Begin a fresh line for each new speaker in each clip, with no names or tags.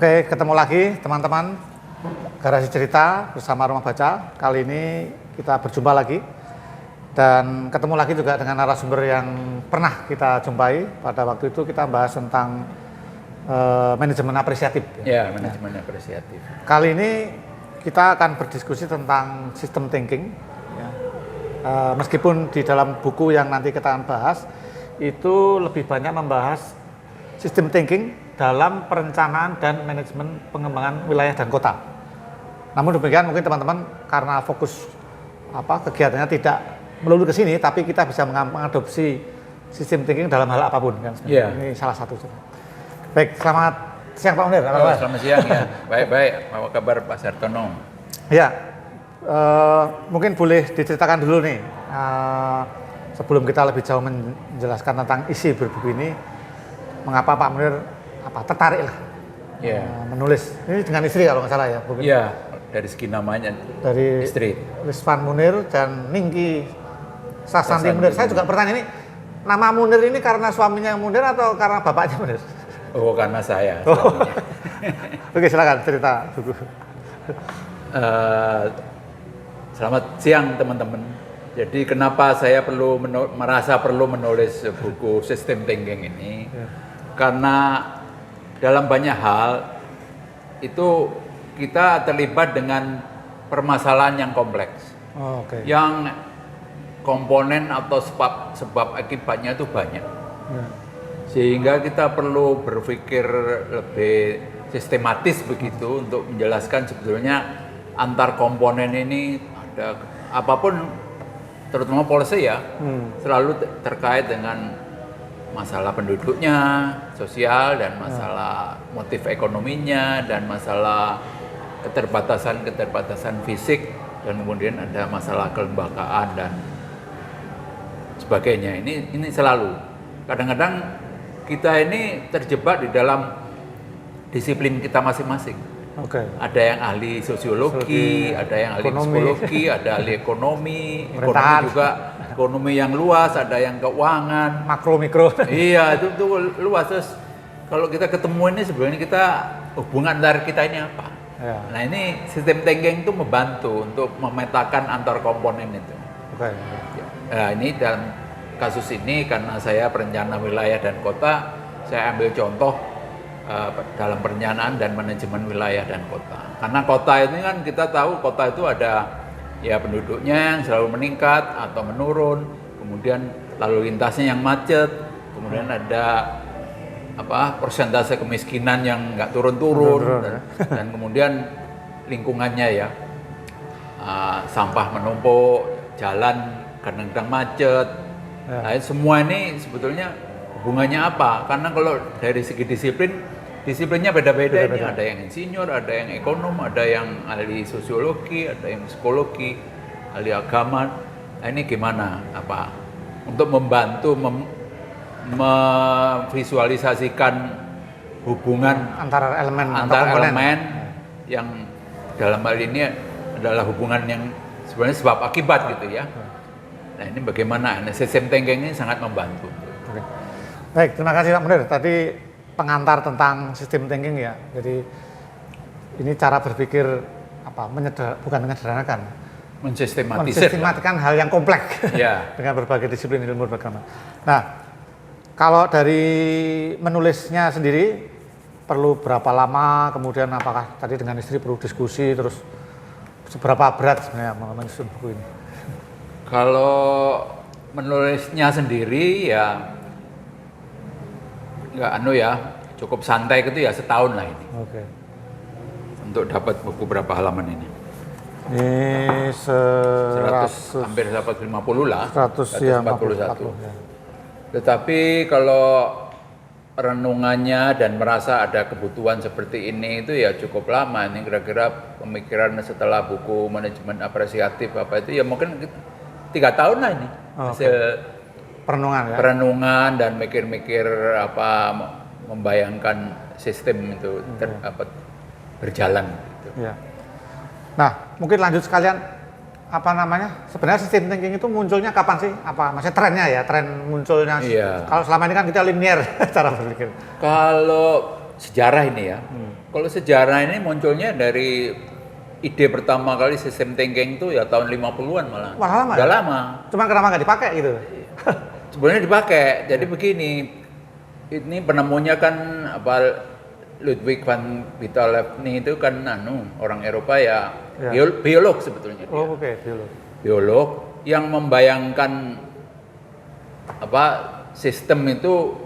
Oke, ketemu lagi teman-teman Garasi Cerita bersama Rumah Baca. Kali ini kita berjumpa lagi dan ketemu lagi juga dengan narasumber yang pernah kita jumpai. Pada waktu itu kita bahas tentang manajemen apresiatif.
Ya, manajemen apresiatif.
Kali ini kita akan berdiskusi tentang system thinking. Ya. Meskipun di dalam buku yang nanti kita akan bahas itu lebih banyak membahas system thinking dalam perencanaan dan manajemen pengembangan wilayah dan kota. Namun demikian mungkin teman-teman karena fokus kegiatannya tidak melulu ke sini, tapi kita bisa mengadopsi sistem thinking dalam hal apapun kan.
Yeah.
Ini salah satu. Baik, selamat siang Pak Munir.
Selamat siang ya. Baik-baik. Apa kabar Pak Sartono?
Ya, mungkin boleh diceritakan dulu nih sebelum kita lebih jauh menjelaskan tentang isi berbuku ini, mengapa Pak Munir tertarik lah menulis ini dengan istri kalau nggak salah ya.
Iya, dari segi namanya
dari
istri
Rizwan Munir dan Ningki Sasanti Munir. Saya juga bertanya ini, nama Munir ini karena suaminya Munir atau karena bapaknya Munir?
Oh, karena saya.
Oke, silakan cerita buku.
Selamat siang teman-teman. Jadi kenapa saya merasa perlu menulis buku System Thinking ini? Karena dalam banyak hal itu kita terlibat dengan permasalahan yang kompleks, yang komponen atau sebab akibatnya itu banyak, sehingga kita perlu berpikir lebih sistematis begitu untuk menjelaskan sebetulnya antar komponen ini ada apapun, terutama policy ya, selalu terkait dengan masalah penduduknya, sosial, dan masalah motif ekonominya, dan masalah keterbatasan fisik, dan kemudian ada masalah kelembagaan dan sebagainya. Ini selalu. Kadang-kadang kita ini terjebak di dalam disiplin kita masing-masing. Ada yang ahli sosiologi, ada yang ahli psikologi, ada ahli ekonomi juga ekonomi yang luas, ada yang keuangan,
makro mikro.
Iya, itu luas. Terus kalau kita ketemu ini sebenarnya kita hubungan dari kita ini apa? Ya. Nah, ini sistem thinking itu membantu untuk memetakan antar komponen itu. Nah, ini dalam kasus ini karena saya perencana wilayah dan kota, saya ambil contoh dalam perencanaan dan manajemen wilayah dan kota. Karena kota ini kan kita tahu kota itu ada ya penduduknya yang selalu meningkat atau menurun, kemudian lalu lintasnya yang macet, kemudian ada persentase kemiskinan yang nggak turun-turun, dan kemudian lingkungannya ya sampah menumpuk, jalan kadang-kadang macet. Nah, semua ini sebetulnya hubungannya apa? Karena kalau dari segi disiplinnya beda-beda. Ini ada yang insinyur, ada yang ekonom, ada yang ahli sosiologi, ada yang psikologi, ahli agama. Nah, ini gimana untuk membantu memvisualisasikan hubungan
antara
elemen yang dalam hal ini adalah hubungan yang sebenarnya sebab akibat gitu ya. Nah, ini bagaimana? Nah, system thinking ini sangat membantu.
Baik, terima kasih Pak Munir. Tadi pengantar tentang sistem thinking ya. Jadi ini cara berpikir bukan menyederhanakan, mensistematiskan hal yang kompleks dengan berbagai disiplin ilmu beragama. Nah, kalau dari menulisnya sendiri perlu berapa lama, kemudian apakah tadi dengan istri perlu diskusi, terus seberapa berat sebenarnya menyusun buku ini?
Kalau menulisnya sendiri ya cukup santai gitu ya, setahun lah ini. Untuk dapat buku berapa halaman ini?
Ini 100,
hampir 150 lah.
141. Ya.
Tetapi kalau renungannya dan merasa ada kebutuhan seperti ini itu ya cukup lama. Ini kira-kira pemikiran setelah buku manajemen apresiatif itu ya mungkin 3 tahun lah ini. Hasil perenungan dan mikir-mikir membayangkan sistem itu berjalan gitu.
Ya. Nah, mungkin lanjut sekalian sebenarnya sistem thinking itu munculnya kapan sih? Maksudnya trennya ya, tren munculnya. Kalau selama ini kan kita linear cara berpikir.
Kalau sejarah ini ya. Kalau sejarah ini munculnya dari ide pertama kali sistem thinking itu ya tahun 50-an malah.
Wah, lama.
Udah
ya?
lama.
Cuman kenapa nggak dipakai gitu?
Sebenarnya dipakai. Jadi begini, ini penemunya kan apa Ludwig van Beethoven itu kan orang Eropa ya. Biolog sebetulnya dia.
Oh, oke, biolog.
Biolog yang membayangkan apa sistem itu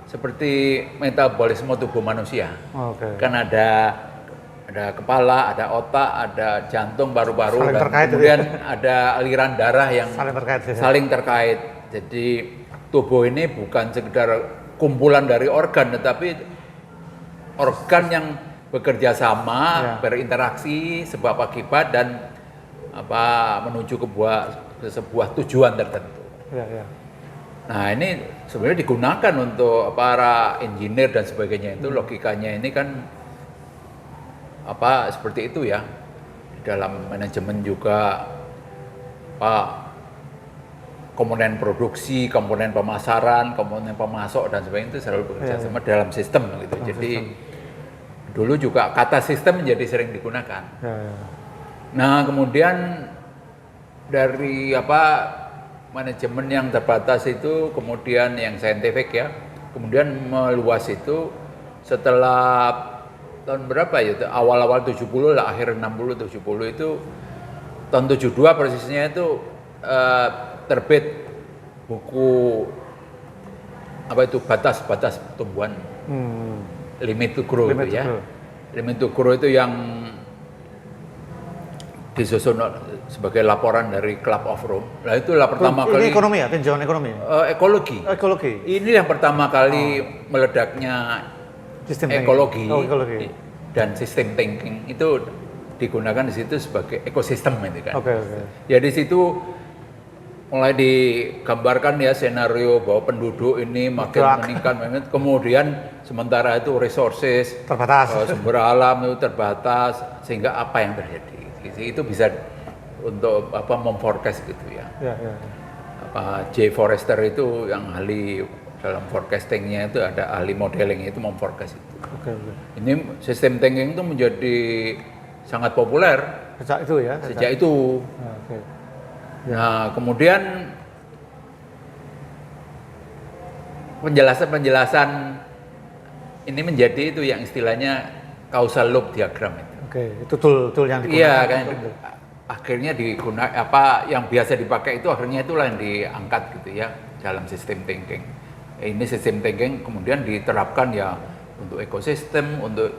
seperti metabolisme tubuh manusia. Kan ada kepala, ada otak, ada jantung, paru-paru, dan kemudian ada aliran darah yang saling terkait. Jadi tubuh ini bukan sekedar kumpulan dari organ, tetapi organ yang bekerja sama, berinteraksi, sebab akibat, dan menuju ke sebuah tujuan tertentu. Nah ini sebenarnya digunakan untuk para engineer dan sebagainya itu logikanya ini kan seperti itu ya. Di dalam manajemen juga komponen produksi, komponen pemasaran, komponen pemasok dan sebagainya itu selalu bekerja sama dalam sistem gitu. Jadi dulu juga kata sistem menjadi sering digunakan. Nah kemudian dari manajemen yang terbatas itu kemudian yang saintifik ya, kemudian meluas itu setelah tahun berapa ya, awal-awal 70 lah, akhir 60 70 itu tahun 72 persisnya itu terbit buku batas-batas pertumbuhan, limit to grow itu ya. Limit to grow itu yang disusun sebagai laporan dari Club of Rome. Nah itulah pertama kali.
Ini ekonomi ya, tinjauan ekonomi.
Ekologi.
Ini
yang pertama kali meledaknya sistem ekologi, dan sistem thinking itu digunakan di situ sebagai ekosistem itu kan. Ya di situ mulai digambarkan ya senario bahwa penduduk ini makin meningkat, kemudian sementara itu resources terbatas, sumber alam itu terbatas, sehingga apa yang terjadi? Itu bisa untuk memforecast gitu ya. J. Forrester itu yang ahli dalam forecastingnya itu ada ahli modeling itu memforecast itu. Ini sistem thinking itu menjadi sangat populer
sejak itu ya.
Sejak itu. Nah kemudian penjelasan ini menjadi itu yang istilahnya causal loop diagram itu.
Itu tool yang digunakan.
Iya kan. Akhirnya digunakan yang biasa dipakai itu akhirnya itulah yang diangkat gitu ya dalam sistem thinking. Ini sistem thinking kemudian diterapkan ya untuk ekosistem, untuk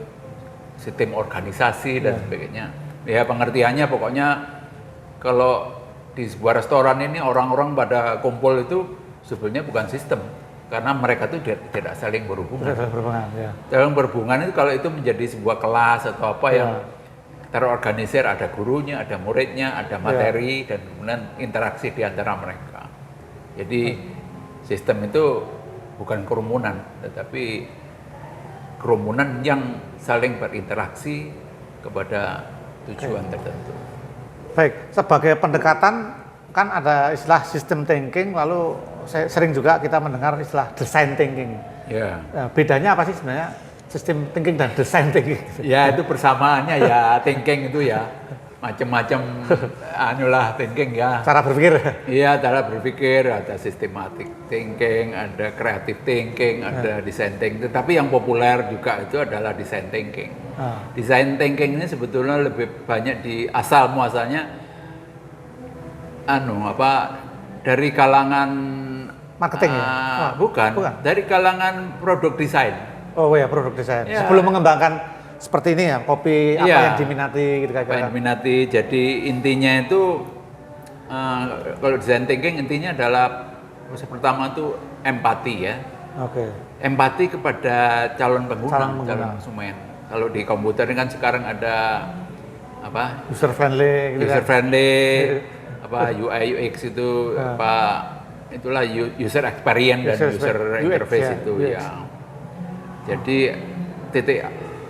sistem organisasi dan sebagainya. Ya pengertiannya pokoknya kalau di sebuah restoran ini orang-orang pada kumpul itu sebenarnya bukan sistem karena mereka itu tidak saling berhubungan. Dalam berhubungan itu kalau itu menjadi sebuah kelas atau apa yang terorganisir, ada gurunya, ada muridnya, ada materi dan kemudian interaksi di antara mereka. Jadi sistem itu bukan kerumunan, tetapi kerumunan yang saling berinteraksi kepada tujuan tertentu.
Baik, sebagai pendekatan kan ada istilah system thinking, lalu sering juga kita mendengar istilah design thinking. Bedanya apa sih sebenarnya system thinking dan design thinking?
Ya itu persamaannya ya thinking itu ya macam-macam thinking ya.
Cara berpikir.
Iya, cara berpikir, ada systematic thinking, ada creative thinking, ada design thinking. Tetapi yang populer juga itu adalah design thinking. Design thinking ini sebetulnya lebih banyak di asal muasalnya dari kalangan
marketing
bukan, dari kalangan produk desain.
Produk desain. Sebelum mengembangkan seperti ini ya, kopi apa yang diminati gitu
apa yang diminati. Jadi intinya itu kalau design thinking intinya adalah proses pertama itu empati ya. Empati kepada calon pengguna, calon konsumen. Kalau di komputer kan sekarang ada
user friendly gitu
UI UX itu itulah user experience dan user interface itu ya. Jadi titik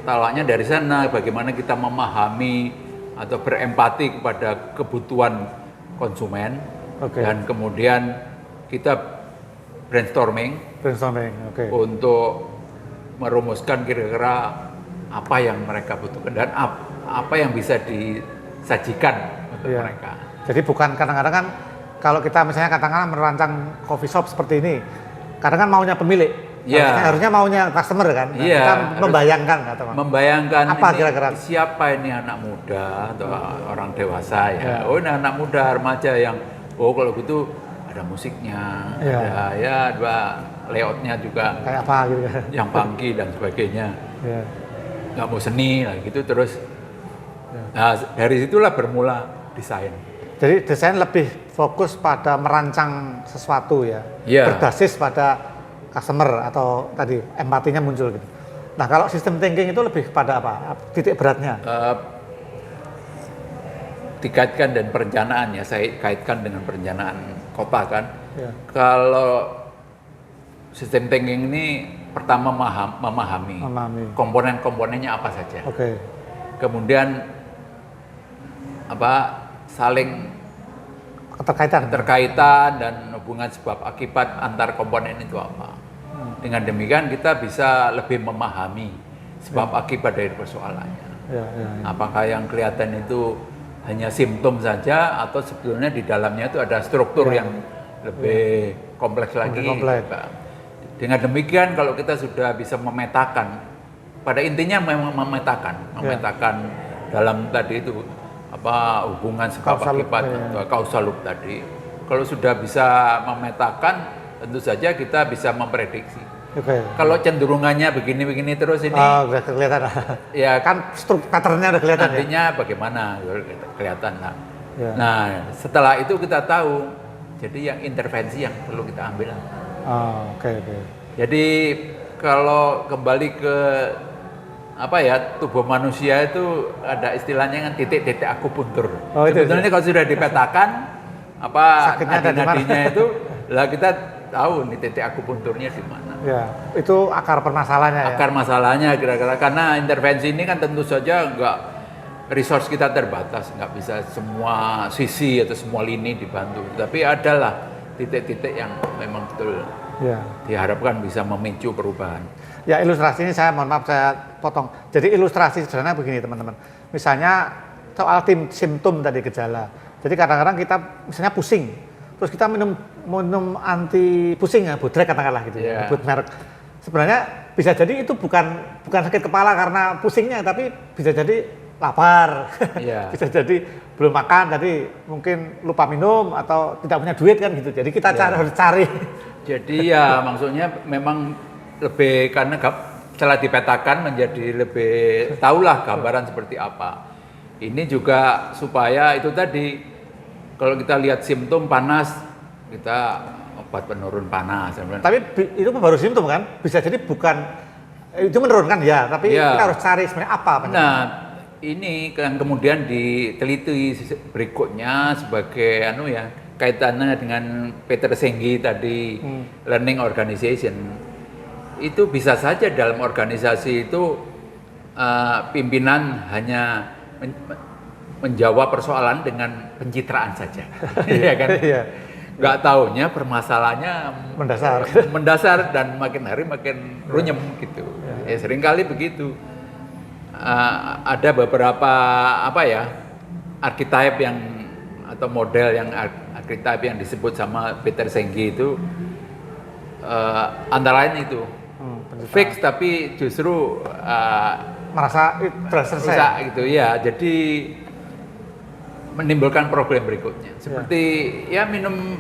talaknya dari sana, bagaimana kita memahami atau berempati kepada kebutuhan konsumen, dan kemudian kita brainstorming. Untuk merumuskan kira-kira apa yang mereka butuhkan dan apa yang bisa disajikan untuk mereka.
Jadi bukan kadang-kadang kan kalau kita misalnya katakanlah merancang coffee shop seperti ini, kadang kan maunya pemilik, harusnya maunya customer kan. Nah, kita membayangkan apa kira-kira
siapa ini anak muda atau orang dewasa ya. Oh ini anak muda remaja yang kalau gitu ada musiknya, ada layoutnya juga
kayak apa gitu kan,
yang funky dan sebagainya. Nggak mau seni lah gitu terus. Nah dari situlah bermula desain.
Jadi desain lebih fokus pada merancang sesuatu ya, berbasis pada customer atau tadi empatinya muncul gitu. Nah kalau sistem thinking itu lebih pada apa? Titik beratnya?
Dikaitkan dan perencanaan ya, saya kaitkan dengan perencanaan kota kan. Kalau sistem thinking ini pertama memahami komponen-komponennya apa saja. Kemudian saling keterkaitan dan hubungan sebab akibat antar komponen itu apa. Dengan demikian kita bisa lebih memahami sebab akibat dari persoalannya. Apakah yang kelihatan itu hanya simptom saja atau sebetulnya di dalamnya itu ada struktur yang lebih kompleks lagi. Dengan demikian kalau kita sudah bisa memetakan, pada intinya memang memetakan dalam tadi itu hubungan sebab akibat atau causal loop tadi. Kalau sudah bisa memetakan, tentu saja kita bisa memprediksi. Kalau cenderungannya begini-begini terus ini,
udah kelihatan. Ya kan patternnya udah kelihatan.
Nantinya bagaimana kelihatan lah. Nah setelah itu kita tahu, jadi yang intervensi yang perlu kita ambil. Jadi kalau kembali ke tubuh manusia itu ada istilahnya kan titik-titik akupuntur. Sebetulnya kalau sudah dipetakan nadi-nadinya itu, lah kita tahu nih titik akupunturnya di mana.
Itu akar permasalahannya.
Akar masalahnya kira-kira karena intervensi ini kan tentu saja resource kita terbatas, nggak bisa semua sisi atau semua lini dibantu. Tapi adalah titik-titik yang memang betul diharapkan bisa memicu perubahan.
Ya ilustrasi ini saya mohon maaf saya potong. Jadi ilustrasi sederhana begini teman-teman. Misalnya soal simptom tadi gejala. Jadi kadang-kadang kita misalnya pusing, terus kita minum anti pusing ya, Bodrek katakanlah gitu ya, buat merek. Sebenarnya bisa jadi itu bukan sakit kepala karena pusingnya, tapi bisa jadi lapar, bisa jadi belum makan, tadi mungkin lupa minum atau tidak punya duit kan gitu. Jadi kita harus cari.
Jadi maksudnya memang lebih karena setelah dipetakan menjadi lebih tahulah gambaran seperti apa. Ini juga supaya itu tadi kalau kita lihat simptom panas kita obat penurun panas.
Tapi itu baru simptom kan? Bisa jadi bukan itu menurunkan ya, tapi kita harus cari sebenarnya apa.
Nah ini yang kemudian diteliti berikutnya sebagai kaitannya dengan Peter Senge tadi learning organization. Itu bisa saja dalam organisasi itu pimpinan hanya menjawab persoalan dengan pencitraan saja, ya kan? Nggak taunya permasalahannya mendasar dan makin hari makin runyem gitu. Seringkali begitu. Ada beberapa archetype atau model yang archetype yang disebut sama Peter Senge itu antara lain itu. Fix tapi justru
merasa selesai
gitu ya. Jadi menimbulkan problem berikutnya. Seperti minum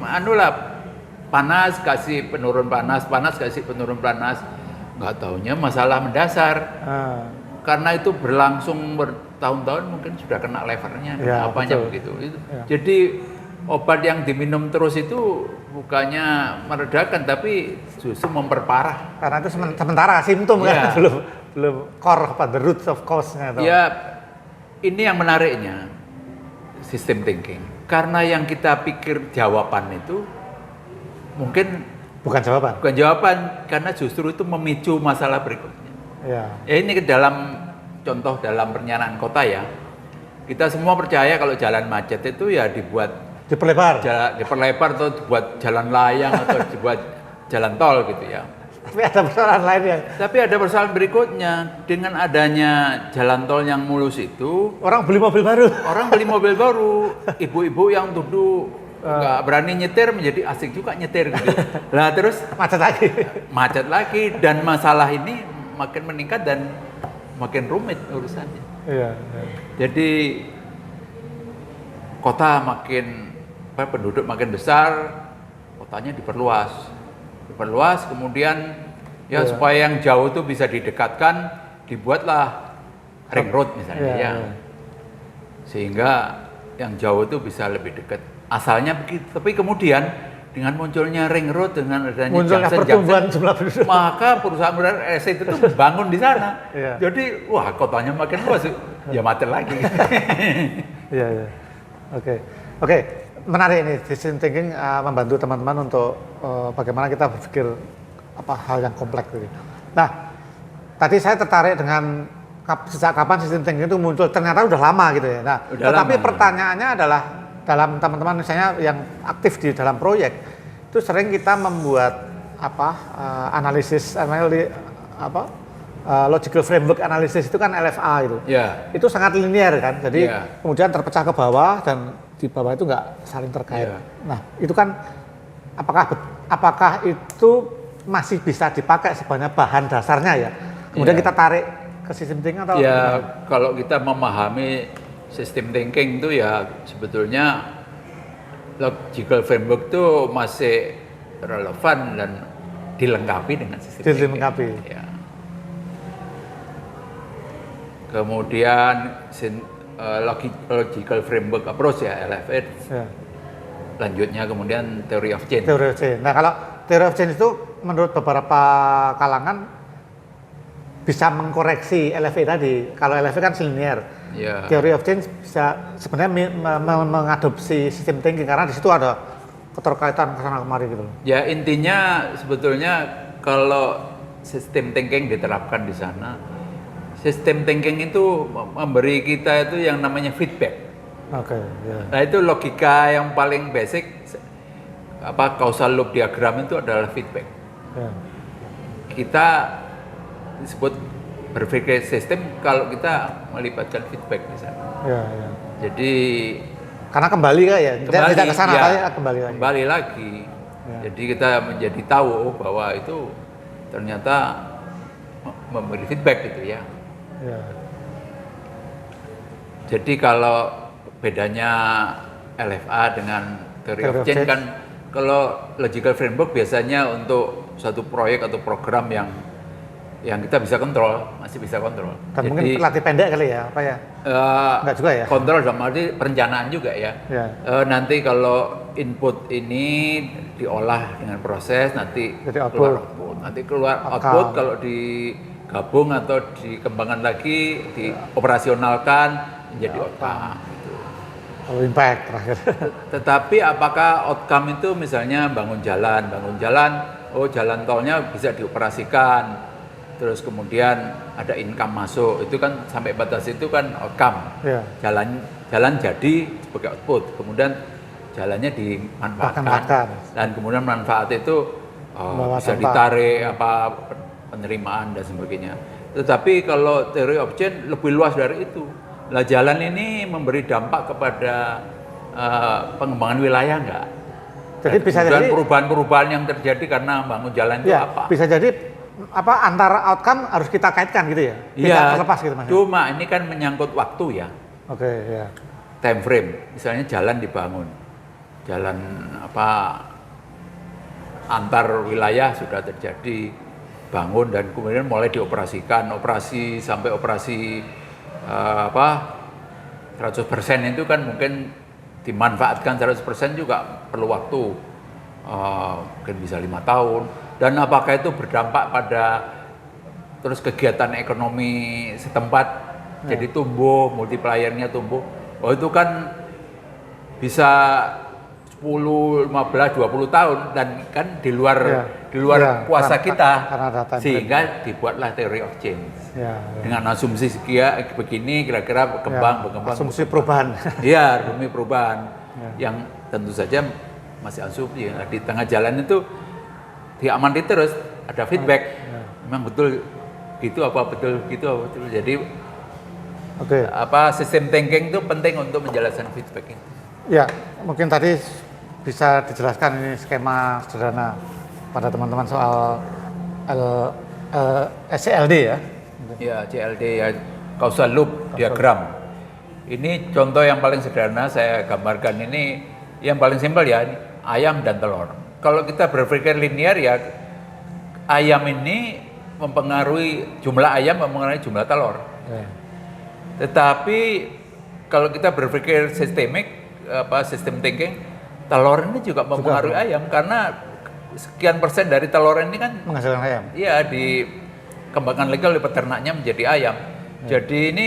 panas kasih penurun panas, kasih penurun panas. Nggak taunya masalah mendasar. Karena itu berlangsung bertahun-tahun mungkin sudah kena levernya, apanya begitu. Jadi obat yang diminum terus itu bukannya meredakan tapi justru memperparah.
Karena itu sementara simptom kan belum core the roots of cause-nya.
Ini yang menariknya sistem thinking. Karena yang kita pikir jawaban itu mungkin
bukan jawaban
karena justru itu memicu masalah berikutnya. Ini dalam contoh dalam perencanaan kota ya. Kita semua percaya kalau jalan macet itu
diperlebar
atau dibuat jalan layang atau dibuat jalan tol gitu ya.
Tapi ada persoalan lain ya.
Tapi ada persoalan berikutnya, dengan adanya jalan tol yang mulus itu,
Orang beli mobil baru.
ibu-ibu yang duduk nggak berani nyetir menjadi asik juga nyetir gitu. Lah terus macet lagi dan masalah ini makin meningkat dan makin rumit urusannya.
Iya.
Jadi kota makin penduduk makin besar, kotanya diperluas, kemudian ya supaya yang jauh itu bisa didekatkan, dibuatlah ring road misalnya sehingga yang jauh itu bisa lebih dekat. Asalnya begitu, tapi kemudian dengan munculnya ring road, dengan adanya
pertumbuhan jumlah penduduk,
maka perusahaan RSC itu bangun di sana. Jadi wah kotanya makin luas, ya macet lagi.
Iya. Oke. Menarik ini, design thinking membantu teman-teman untuk bagaimana kita berpikir hal yang kompleks gitu. Nah, tadi saya tertarik dengan sejak kapan sistem thinking itu muncul, ternyata udah lama gitu ya. Nah, tetapi pertanyaannya adalah dalam teman-teman misalnya yang aktif di dalam proyek, itu sering kita membuat analisis logical framework analysis itu kan LFA itu. Itu sangat linear kan. Jadi kemudian terpecah ke bawah dan di bawah itu nggak saling terkait. Nah, itu kan apakah itu masih bisa dipakai sebagai bahan dasarnya ya? Kemudian kita tarik ke sistem thinking atau
kalau kita memahami sistem thinking itu ya sebetulnya logical framework itu masih relevan dan dilengkapi dengan sistem thinking. Ya. Kemudian logical framework approach ya LFA. Lanjutnya kemudian theory of change.
Nah, kalau theory of change itu menurut beberapa kalangan bisa mengkoreksi LFA tadi. Kalau LFA kan linear. Theory of change bisa sebenarnya mengadopsi sistem thinking karena di situ ada keterkaitan kesana kemari gitu.
Ya intinya sebetulnya kalau sistem thinking diterapkan di sana, sistem thinking itu memberi kita itu yang namanya feedback. Nah itu logika yang paling basic, causal loop diagram itu adalah feedback. Kita disebut berpikir sistem kalau kita melibatkan feedback di sana. Jadi
karena kembali tidak ke sana
kembali lagi. Jadi kita menjadi tahu bahwa itu ternyata memberi feedback gitu ya. Jadi kalau bedanya LFA dengan theory of change kan, kalau logical framework biasanya untuk satu proyek atau program yang kita bisa kontrol, masih bisa kontrol.
Dan jadi, mungkin pelatih pendek kali ya, enggak juga ya?
Kontrol dalam arti perencanaan juga ya. Nanti kalau input ini diolah dengan proses, nanti keluar output. Nanti keluar output kalau digabung atau dikembangkan lagi, dioperasionalkan menjadi outcome.
Impact terakhir.
Tetapi apakah outcome itu misalnya bangun jalan, jalan tolnya bisa dioperasikan, terus kemudian ada income masuk, itu kan sampai batas itu kan outcome. Jalan jadi sebagai output, kemudian jalannya dimanfaatkan dan kemudian manfaat itu bisa ditarik penerimaan dan sebagainya. Tetapi kalau theory of change lebih luas dari itu. Lah jalan ini memberi dampak kepada pengembangan wilayah enggak?
Jadi bisa jadi
perubahan-perubahan yang terjadi karena bangun jalan itu apa?
Bisa jadi antara outcome harus kita kaitkan gitu ya? Tidak terlepas gitu Mas.
Cuma ini kan menyangkut waktu ya. Time frame. Misalnya jalan dibangun. Jalan antar wilayah sudah terjadi, bangun dan kemudian mulai dioperasikan. Operasi sampai operasi 100% itu kan mungkin dimanfaatkan 100% juga perlu waktu, mungkin bisa 5 tahun. Dan apakah itu berdampak pada terus kegiatan ekonomi setempat jadi tumbuh, multipliernya tumbuh? Itu kan bisa 10, 15, 20 tahun dan kan di luar kuasa kita, sehingga dibuatlah theory of change dengan asumsi begini kira-kira berkembang.
Asumsi perubahan.
Iya, asumsi perubahan yang tentu saja masih asumsi. Di tengah jalan itu diamati terus, ada feedback. Memang betul gitu apa betul gitu apa betul. Jadi sistem thinking itu penting untuk menjelaskan feedback itu.
Ya, mungkin tadi bisa dijelaskan ini skema sederhana pada teman-teman soal SCLD ya.
Ya, CLD ya, causal loop diagram. Ini contoh yang paling sederhana saya gambarkan ini, yang paling simpel ya, ayam dan telur. Kalau kita berpikir linear ya, ayam ini mempengaruhi jumlah ayam, mempengaruhi jumlah telur. Tetapi kalau kita berpikir sistemik, sistem thinking, telur ini juga mempengaruhi ayam karena sekian persen dari telur ini kan
menghasilkan ayam.
Iya, dikembangkan legal oleh peternaknya menjadi ayam. Jadi ini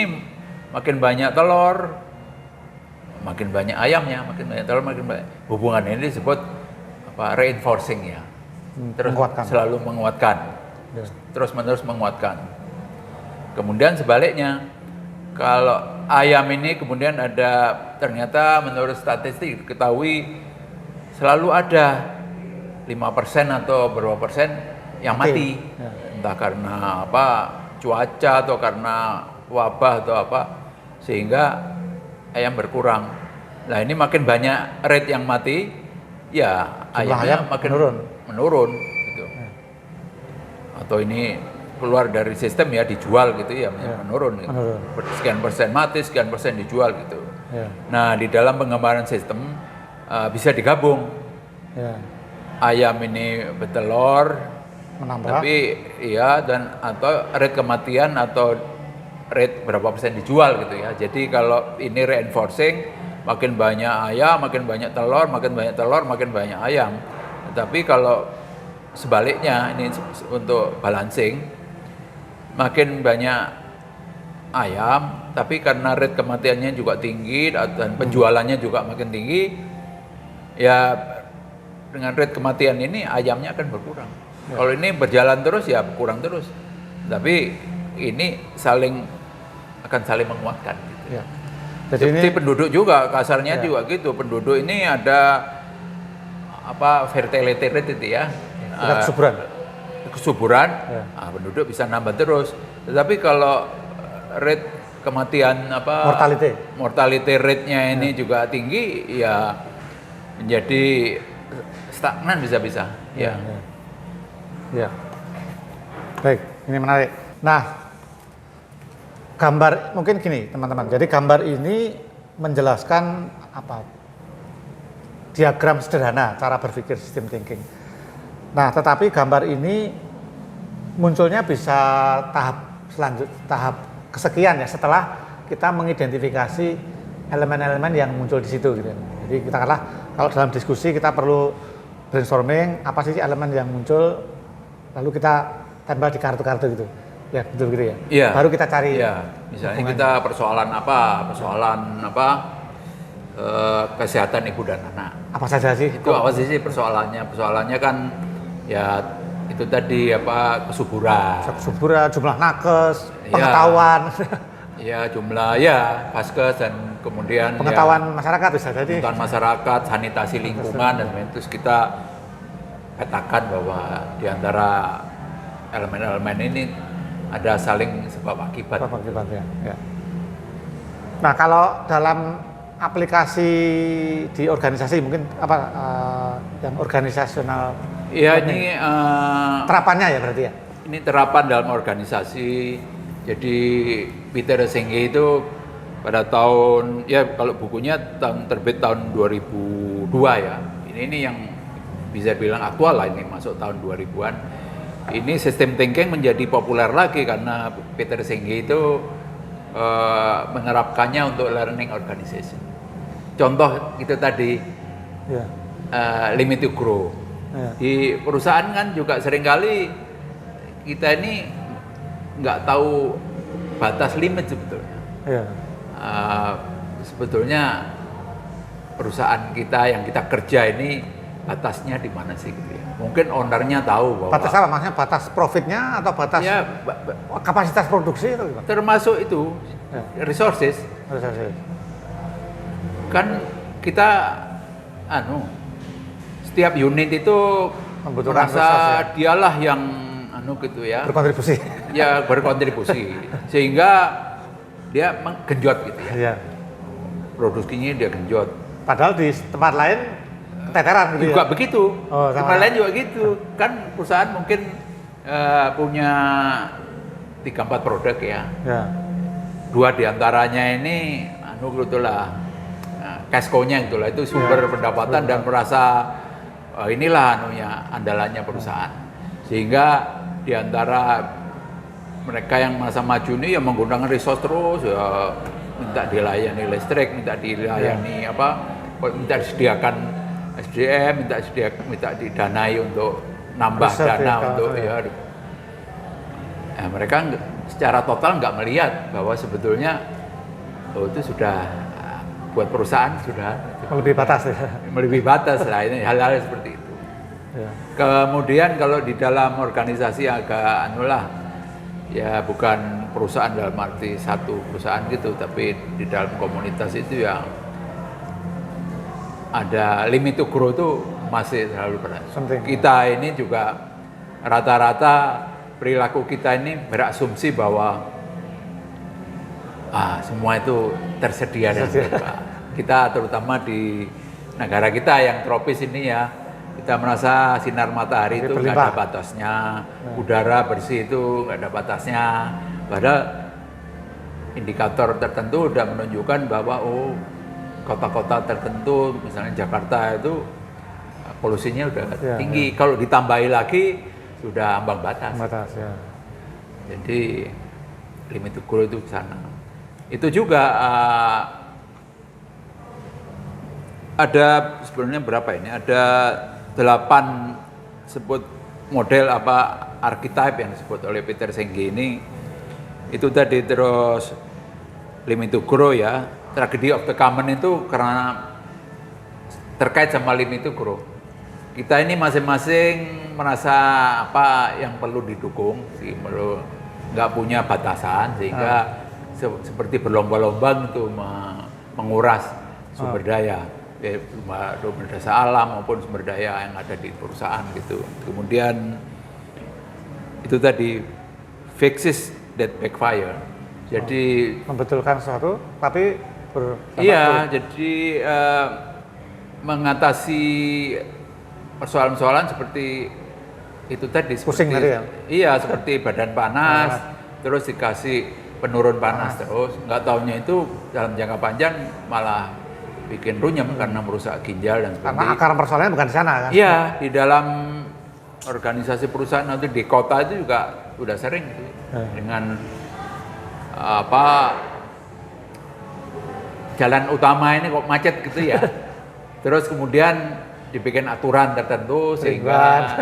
makin banyak telur, makin banyak ayamnya, makin banyak telur, makin banyak. Hubungan ini disebut reinforcing ya. Terus menguatkan. Selalu menguatkan. Terus-menerus menguatkan. Kemudian sebaliknya, kalau ayam ini kemudian ada, ternyata menurut statistik diketahui selalu ada 5% atau berapa persen yang mati. Entah karena cuaca atau karena wabah atau sehingga ayam berkurang. Nah ini makin banyak rate yang mati, ya ayamnya makin menurun gitu. Atau ini keluar dari sistem ya dijual gitu ya, menurun. Gitu. Sekian persen mati, sekian persen dijual gitu. Nah di dalam pengembangan sistem bisa digabung. Ayam ini bertelur, menambah. Tapi ya atau rate kematian atau rate berapa persen dijual gitu ya. Jadi kalau ini reinforcing, makin banyak ayam, makin banyak telur, makin banyak telur, makin banyak ayam. Tapi kalau sebaliknya ini untuk balancing, makin banyak ayam, tapi karena rate kematiannya juga tinggi dan penjualannya juga makin tinggi, ya dengan rate kematian ini ayamnya akan berkurang. Kalau ini berjalan terus ya kurang terus. Tapi ini akan saling menguatkan gitu. Jadi ini penduduk juga kasarnya juga gitu. Penduduk ini ada fertility rate itu ya. Kesuburan. Penduduk bisa nambah terus. Tetapi kalau rate kematian mortality rate-nya ini juga tinggi ya menjadi stagnan bisa-bisa. Ya.
Baik, ini menarik. Nah, gambar mungkin gini teman-teman. Jadi gambar ini menjelaskan diagram sederhana cara berpikir sistem thinking. Nah, tetapi gambar ini munculnya bisa tahap kesekian ya setelah kita mengidentifikasi elemen-elemen yang muncul di situ gitu. Jadi kita kalau dalam diskusi kita perlu brainstorming apa sih elemen yang muncul, lalu kita tempel di kartu-kartu gitu. Ya betul gitu ya.
Iya.
Baru kita cari.
Iya. Misalnya kita persoalan kesehatan ibu dan anak.
Apa saja sih?
Itu apa sih persoalannya? Persoalannya kan ya itu tadi kesuburan,
jumlah nakes, pengetahuan.
Ya jumlah vaskes dan kemudian
pengetahuan masyarakat bisa jadi.
Pengetahuan masyarakat, sanitasi lingkungan dan terus kita petakan bahwa di antara elemen-elemen ini ada saling sebab akibat.
Ya. Nah kalau dalam aplikasi di organisasi mungkin yang organisasional.
Ya ini
terapannya ya berarti ya.
Ini terapan dalam organisasi. Jadi Peter Senge itu pada tahun kalau bukunya terbit tahun 2002 ya. Ini yang bisa bilang aktual lah, ini masuk tahun 2000-an. Ini sistem thinking menjadi populer lagi karena Peter Senge itu menerapkannya untuk learning organization. Contoh itu tadi limit to grow. Di perusahaan kan juga seringkali kita ini nggak tahu batas limit sebetulnya. Sebetulnya perusahaan kita yang kita kerja ini batasnya di mana sih gitu ya. Mungkin ownernya tahu bahwa
batas apa? Maksudnya batas profitnya atau batas kapasitas produksi itu gimana?
Termasuk itu resources. Kan kita setiap unit itu merasa dialah yang gitu ya.
Berkontribusi.
Ya berkontribusi sehingga dia menggenjot gitu ya.
Iya.
Produksinya dia genjot.
Padahal di tempat lain keteteran gitu
Juga
ya.
begitu.
Oh,
tempat lain juga gitu. Kan perusahaan mungkin punya 3-4 produk ya.
Ya.
2 diantaranya ini gitulah cash cow-nya itulah itu sumber pendapatan dan merasa inilah andalannya perusahaan. Sehingga diantara mereka yang merasa maju ini ya menggunakan resource terus ya, minta dilayani listrik, minta dilayani minta disediakan SDM, minta didanai untuk nambah dana untuk ya. Mereka secara total nggak melihat bahwa sebetulnya itu sudah buat perusahaan sudah
Melebihi batas ya.
Melebihi batas lah, ini hal-hal seperti itu.
Ya.
Kemudian kalau di dalam organisasi agak ya bukan perusahaan dalam arti satu perusahaan gitu, tapi di dalam komunitas itu ya ada limit to grow itu masih terlalu berat. Kita ini juga rata-rata perilaku kita ini berasumsi bahwa semua itu tersedia dan berlimpah. Kita terutama di negara kita yang tropis ini ya, kita merasa sinar matahari itu nggak ada batasnya, udara bersih itu nggak ada batasnya. Padahal indikator tertentu sudah menunjukkan bahwa kota-kota tertentu, misalnya Jakarta itu polusinya udah tinggi. Kalau ditambahi lagi sudah ambang batas.
Ya.
Jadi limit to grow itu ke sana. Itu juga ada sebenarnya berapa ini? Ada 8 sebut model archetype yang disebut oleh Peter Senge ini. Itu tadi terus limit to grow ya. Tragedy of the common itu karena terkait sama limit to grow. Kita ini masing-masing merasa apa yang perlu didukung, nggak punya batasan sehingga seperti berlomba-lomba untuk menguras sumber daya, sumber daya alam maupun sumber daya yang ada di perusahaan gitu. Kemudian itu tadi fixes that backfire. Jadi
membetulkan sesuatu, tapi
jadi mengatasi persoalan-persoalan seperti itu tadi.
Pusing tadi ya?
Iya, seperti badan panas, terus dikasih penurun panas terus, nggak taunya itu dalam jangka panjang malah bikin runyam karena merusak ginjal dan sebagainya.
Karena akar persoalannya bukan di sana kan?
Iya, di dalam organisasi perusahaan nanti di kota itu juga udah sering gitu, dengan jalan utama ini kok macet gitu ya. Terus kemudian dibikin aturan tertentu sehingga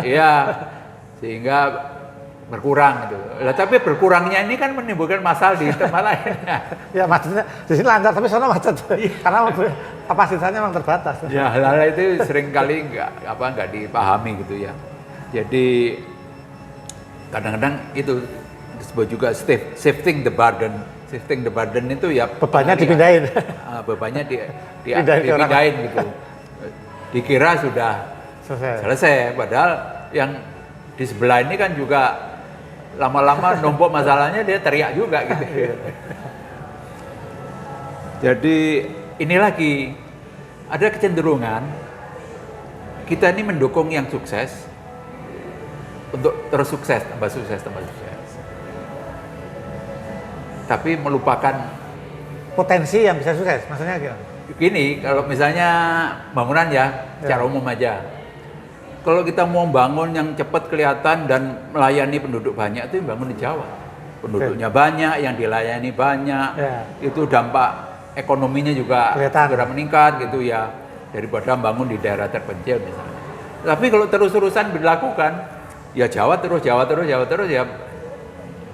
berkurang gitu. Tapi berkurangnya ini kan menimbulkan masalah di tempat lain.
Ya macetnya di sini lancar tapi sana macet. Karena kapasitasnya memang terbatas.
Ya hal-hal itu sering kali nggak dipahami gitu ya. Jadi kadang-kadang itu disebut juga shifting the burden. Shifting the burden itu ya
bebannya dipindahin.
Bebannya dipindahin gitu. Dikira sudah selesai, padahal yang di sebelah ini kan juga lama-lama numpuk masalahnya, dia teriak juga gitu. Jadi ini lagi ada kecenderungan kita ini mendukung yang sukses untuk terus sukses, tambah sukses. Tapi melupakan
potensi yang bisa sukses, maksudnya gimana?
Gini, kalau misalnya bangunan secara umum aja. Kalau kita mau bangun yang cepat kelihatan dan melayani penduduk banyak, itu bangun di Jawa. Penduduknya banyak, yang dilayani banyak, itu dampak ekonominya juga segera meningkat gitu ya, daripada bangun di daerah terpencil misalnya. Tapi kalau terus-terusan dilakukan, ya Jawa terus ya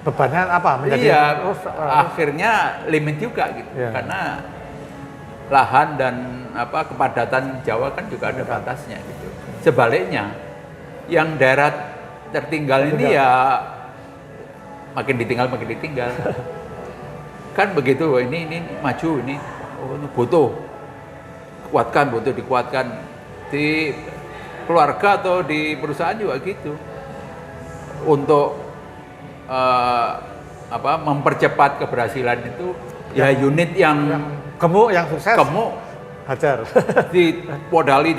bebannya apa? Menjadi
akhirnya limit juga gitu, karena lahan dan kepadatan Jawa kan juga ada batasnya gitu. Sebaliknya, yang daerah tertinggal ini ya makin ditinggal. Kan begitu, ini maju, ini butuh dikuatkan. Di keluarga atau di perusahaan juga gitu. untuk mempercepat keberhasilan itu ya unit yang
gemuk, yang sukses,
gemuk
hajar.
dimodali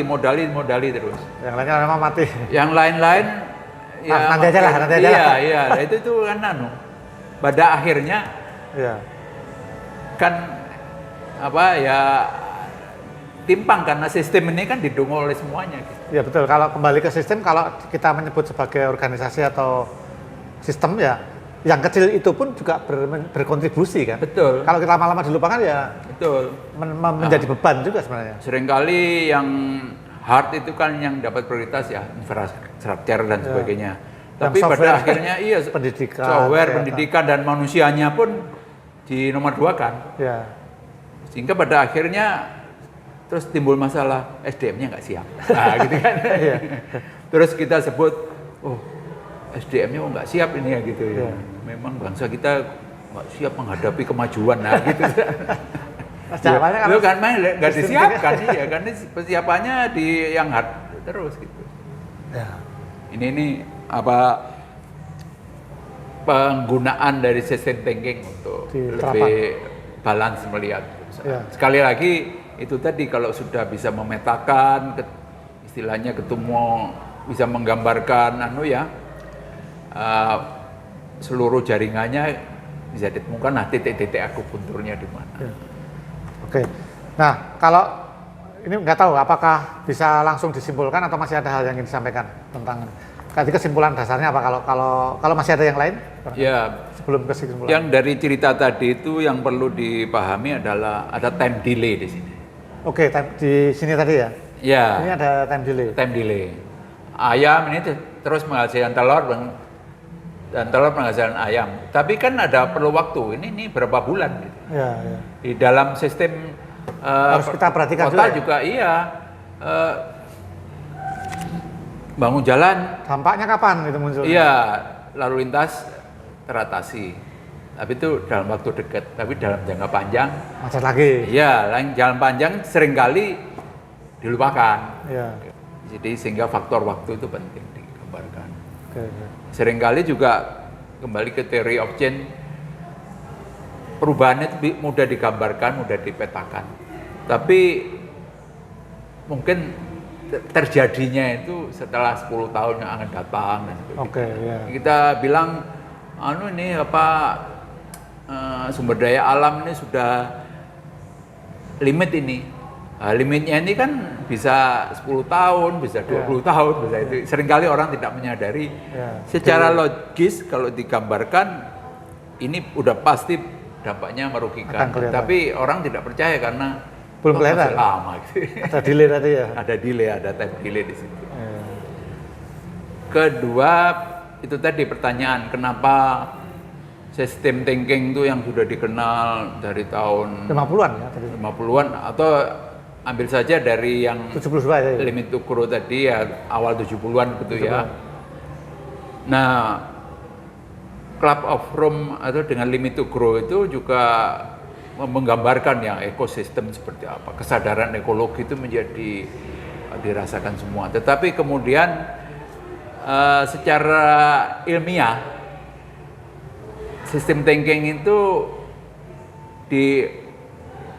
terus.
Yang lainnya memang mati.
Yang lain-lain ya
nanti aja lah.
Iya, itu kan pada akhirnya kan timpang karena sistem ini kan didukung oleh semuanya.
Ya betul. Kalau kembali ke sistem, kalau kita menyebut sebagai organisasi atau sistem ya, yang kecil itu pun juga berkontribusi kan.
Betul.
Kalau kita lama-lama dilupakan ya
betul.
Menjadi beban juga sebenarnya.
Seringkali yang hard itu kan yang dapat prioritas ya infrastruktur dan sebagainya. Tapi pada akhirnya pendidikan dan manusianya pun di nomor 2 kan. Ya. Sehingga pada akhirnya terus timbul masalah SDM-nya nggak siap. Nah, gitu kan. Terus kita sebut, SDM-nya nggak siap ini ya gitu ya. Memang bangsa kita nggak siap menghadapi kemajuan, nah gitu. Itu kan nggak disiapkan ya, karena persiapannya di yang hard terus gitu. Ya. Ini penggunaan dari system thinking untuk lebih balance melihat. Ya. Sekali lagi itu tadi kalau sudah bisa memetakan, istilahnya ketemu bisa menggambarkan seluruh jaringannya bisa ditemukan titik-titik akupunturnya di mana. Ya.
Oke. Nah, kalau ini nggak tahu apakah bisa langsung disimpulkan atau masih ada hal yang ingin disampaikan tentang tadi kesimpulan dasarnya apa kalau masih ada yang lain?
Ya,
sebelum ke kesimpulan.
Yang dari cerita tadi itu yang perlu dipahami adalah ada time delay di sini.
Oke, di sini tadi ya?
Ya.
Ini ada time delay.
Time delay. Ayam ini terus menghasilkan telur dan telur menghasilkan ayam. Tapi kan ada perlu waktu. Ini berapa bulan gitu.
Ya.
Di dalam sistem
harus kita perhatikan
kota juga bangun jalan.
Dampaknya kapan itu muncul?
Iya, lalu lintas teratasi. Tapi itu dalam waktu dekat, tapi dalam jangka panjang
macet lagi.
Iya, jalan panjang seringkali dilupakan.
Iya.
Jadi sehingga faktor waktu itu penting digambarkan.
Oke.
Seringkali juga kembali ke theory of change, perubahannya itu mudah digambarkan, mudah dipetakan. Tapi mungkin terjadinya itu setelah 10 tahun yang akan datang dan sebagainya.
Oke, ya.
Kita bilang sumber daya alam ini sudah limit ini. Nah, limitnya ini kan bisa 10 tahun, bisa 20 tahun, bisa itu. Seringkali orang tidak menyadari. Secara logis kalau digambarkan ini udah pasti dampaknya merugikan. Tapi orang tidak percaya karena
belum kelihatan.
Lama gitu.
Ada delay tadi ya.
Ada delay, ada time delay di situ. Kedua, itu tadi pertanyaan kenapa sistem thinking itu yang sudah dikenal dari tahun
50-an ya tadi.
50-an atau ambil saja dari yang
72 ya.
Limit to Grow tadi ya awal 70-an gitu 70-an. Ya. Nah, Club of Rome atau dengan Limit to Grow itu juga menggambarkan yang ekosistem seperti apa, kesadaran ekologi itu menjadi dirasakan semua. Tetapi kemudian secara ilmiah sistem thinking itu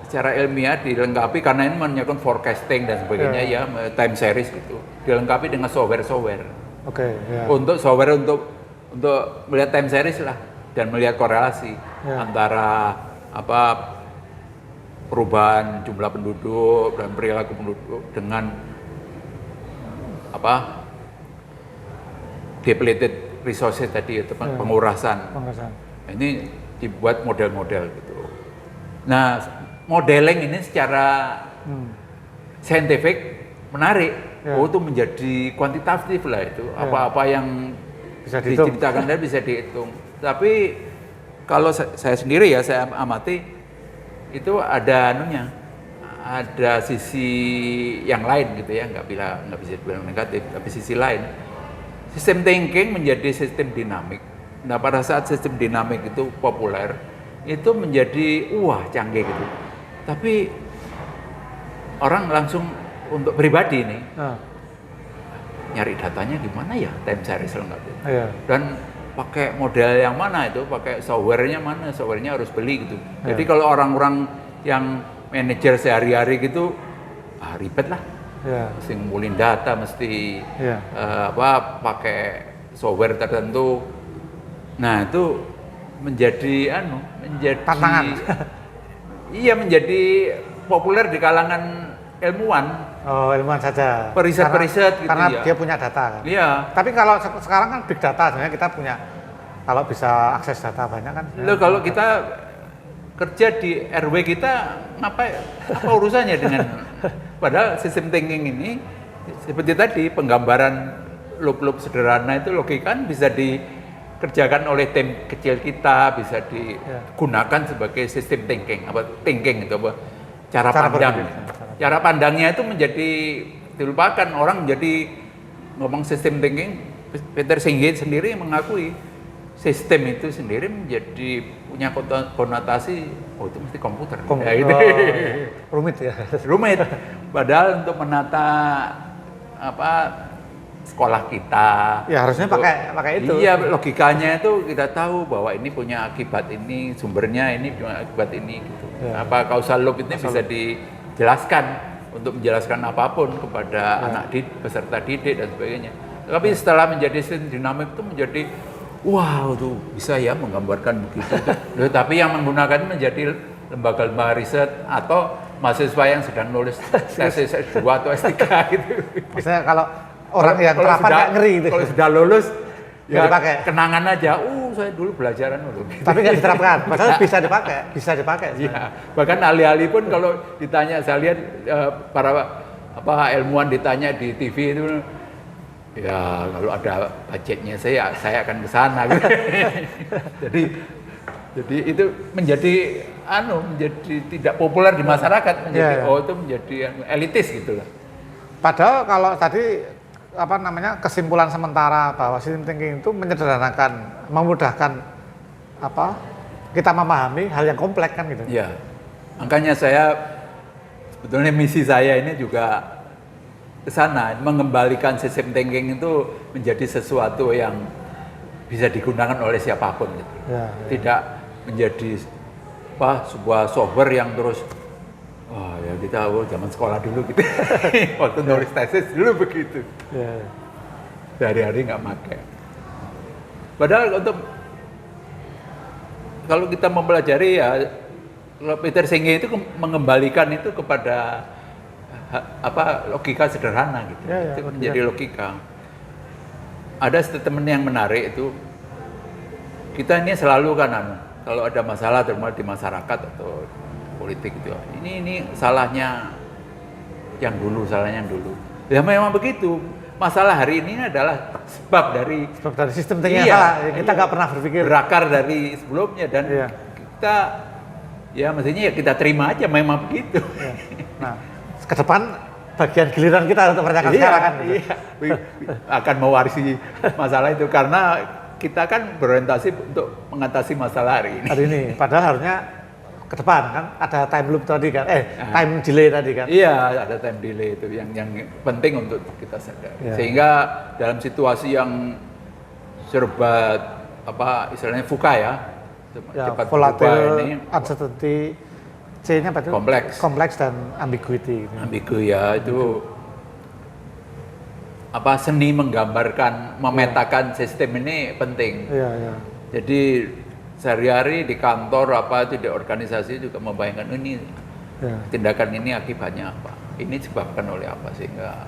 secara ilmiah dilengkapi karena ini menyangkut forecasting dan sebagainya ya time series gitu, dilengkapi dengan software. Untuk software untuk melihat time series lah dan melihat korelasi antara perubahan jumlah penduduk dan perilaku penduduk dengan depleted resources tadi itu pengurasan. Ini dibuat model-model gitu. Nah, modeling ini secara saintifik menarik. Itu menjadi kuantitatif lah itu. Apa yang bisa diceritakan dan bisa dihitung. Tapi kalau saya sendiri ya saya amati itu ada ada sisi yang lain gitu ya, nggak bisa dibilang negatif, tapi sisi lain. Sistem thinking menjadi sistem dinamik. Nah, pada saat sistem dinamik itu populer, itu menjadi canggih gitu. Tapi orang langsung untuk pribadi nih nyari datanya gimana ya, time series lengkapnya.
Iya.
Dan pakai model yang mana itu, pakai softwarenya mana, softwarenya harus beli gitu.
Iya.
Jadi kalau orang-orang yang manajer sehari-hari gitu, ribet lah.
Iya.
Mesti ngumpulin data, mesti
Iya.
pakai software tertentu. Nah itu menjadi
tantangan.
Iya, menjadi populer di kalangan ilmuwan.
Oh, ilmuwan saja.
Periset gitu
karena
ya.
dia punya data kan.
Iya.
Tapi kalau sekarang kan big data, sebenarnya kita punya, kalau bisa akses data banyak kan.
Loh, kalau kita kerja di RW kita, apa urusannya dengan padahal sistem thinking ini seperti tadi penggambaran loop-loop sederhana itu logika kan bisa dikerjakan oleh tim kecil kita, bisa digunakan sebagai sistem thinking, itu cara pandang. Cara pandangnya itu menjadi dilupakan, orang menjadi ngomong sistem thinking. Peter Senge sendiri mengakui sistem itu sendiri menjadi punya konotasi itu mesti komputer. Ya, gitu.
Rumit ya.
Rumit. Padahal untuk menata sekolah kita.
Ya harusnya pakai itu.
Iya, logikanya itu kita tahu bahwa ini punya akibat ini, sumbernya ini punya akibat ini gitu.
Ya.
Causal loop ini bisa dijelaskan untuk menjelaskan apapun kepada peserta didik dan sebagainya. Tapi setelah menjadi sistem dinamik itu menjadi wow tuh bisa ya menggambarkan begitu. Tapi yang menggunakan menjadi lembaga-lembaga riset atau mahasiswa yang sedang nulis tesis S2 atau S3 gitu.
Misalnya kalau orang yang terapan kayak ngeri gitu.
Kalau sudah lulus ya
dipakai.
Kenangan aja. Saya dulu belajaran dulu.
Tapi nggak diterapkan. Padahal bisa dipakai.
Iya. Bahkan ahli-ahli pun kalau ditanya, saya lihat para ilmuwan ditanya di TV itu, ya kalau ada budgetnya saya akan ke sana. Jadi itu menjadi tidak populer di masyarakat, itu menjadi elitis gitulah.
Padahal kalau tadi kesimpulan sementara bahwa sistem thinking itu menyederhanakan, memudahkan kita memahami hal yang kompleks kan gitu.
Iya. Makanya saya sebetulnya misi saya ini juga ke sana, mengembalikan sistem thinking itu menjadi sesuatu yang bisa digunakan oleh siapapun gitu. Tidak menjadi sebuah software yang terus ya kita zaman sekolah dulu gitu. Waktu nulis tesis dulu begitu. Sehari-hari nggak pakai. Padahal kalau kita mempelajari ya, Peter Senge itu mengembalikan itu kepada logika sederhana gitu. Itu menjadi logika. Ada statement yang menarik itu, kita ini selalu kan kalau ada masalah terutama di masyarakat atau politik itu, ini salahnya yang dulu. Ya memang begitu. Masalah hari ini adalah sebab dari
sistem thinking yang salah. Kita nggak pernah berpikir.
Berakar dari sebelumnya dan kita mestinya kita terima aja memang begitu.
Nah, ke depan bagian giliran kita untuk mengerjakan sekarang kan.
Akan mewarisi masalah itu karena kita kan berorientasi untuk mengatasi masalah hari ini.
Padahal harusnya ke depan kan ada time loop tadi kan, time delay tadi kan.
Iya, ada time delay itu yang penting untuk kita sadari. Sehingga dalam situasi yang serba istilahnya VUCA cepat
volatile,
ini,
uncertainty, C-nya apa itu? Kompleks dan ambiguity.
Ambigu ya itu seni menggambarkan, memetakan sistem ini penting. Jadi sehari-hari di kantor di organisasi juga membayangkan ini tindakan ini akibatnya apa, ini disebabkan oleh apa sehingga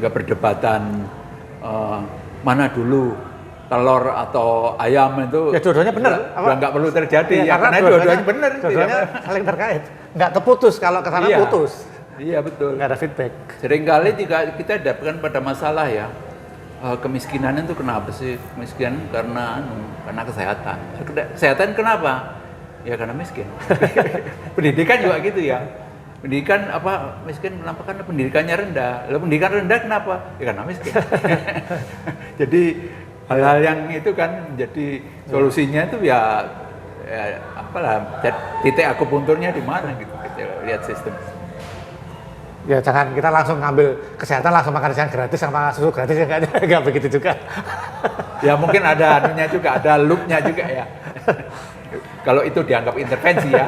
perdebatan mana dulu telur atau ayam itu
dua-duanya benar,
nggak perlu terjadi karena dua-duanya benar,
dua-duanya saling terkait, nggak terputus kalau kesana putus.
Iya betul.
Nggak ada feedback.
Seringkali juga kita dapatkan pada masalah kemiskinan itu kenapa sih? Kemiskinan karena kesehatan. Kesehatan kenapa? Ya karena miskin. Pendidikan juga gitu ya. Pendidikan miskin kenapa? Karena pendidikannya rendah. Lalu pendidikan rendah kenapa? Ya karena miskin. Jadi hal-hal yang itu kan menjadi solusinya itu titik akupunturnya di mana gitu. Kita lihat sistem.
Ya jangan kita langsung ngambil kesehatan langsung makan siang gratis sama susu gratis ya nggak begitu juga.
Ya mungkin ada anunya juga, ada loopnya juga ya. Kalau itu dianggap intervensi ya.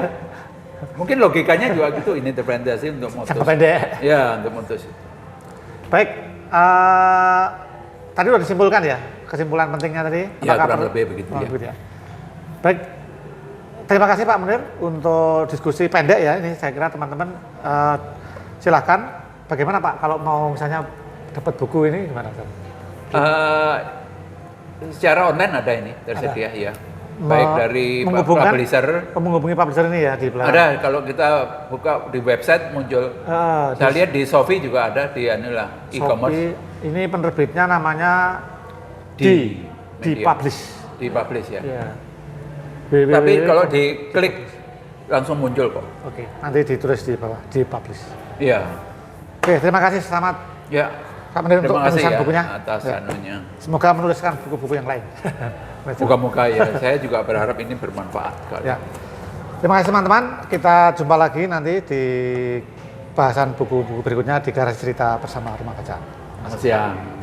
Mungkin logikanya juga gitu, ini intervensi untuk mutus.
Jangka pendek.
Ya, untuk mutus.
Baik, tadi udah disimpulkan ya, kesimpulan pentingnya tadi.
Ya, kurang lebih begitu ya.
Begitu ya. Baik, terima kasih Pak Munir untuk diskusi pendek ya. Ini saya kira teman-teman silahkan. Bagaimana Pak kalau mau misalnya dapat buku ini gimana?
Secara online ada ini tersedia ya. Baik dari publisher.
Menghubungi publisher ini ya di belakang.
Ada, kalau kita buka di website muncul. Saya lihat di Shopee juga ada di e-commerce.
Ini penerbitnya namanya di publish ya. Ya.
Tapi kalau diklik langsung muncul kok.
Oke, nanti ditulis di bawah di publish.
Iya.
Oke, terima kasih, selamat.
Ya.
Pak Munir untuk penulisan
ya,
bukunya.
Atas anunya.
Semoga menuliskan buku-buku yang lain.
Moga-moga ya, saya juga berharap ini bermanfaat.
Ya. Terima kasih teman-teman, kita jumpa lagi nanti di bahasan buku-buku berikutnya di Garasi Cerita bersama Rumah Kaca.
Selamat siang.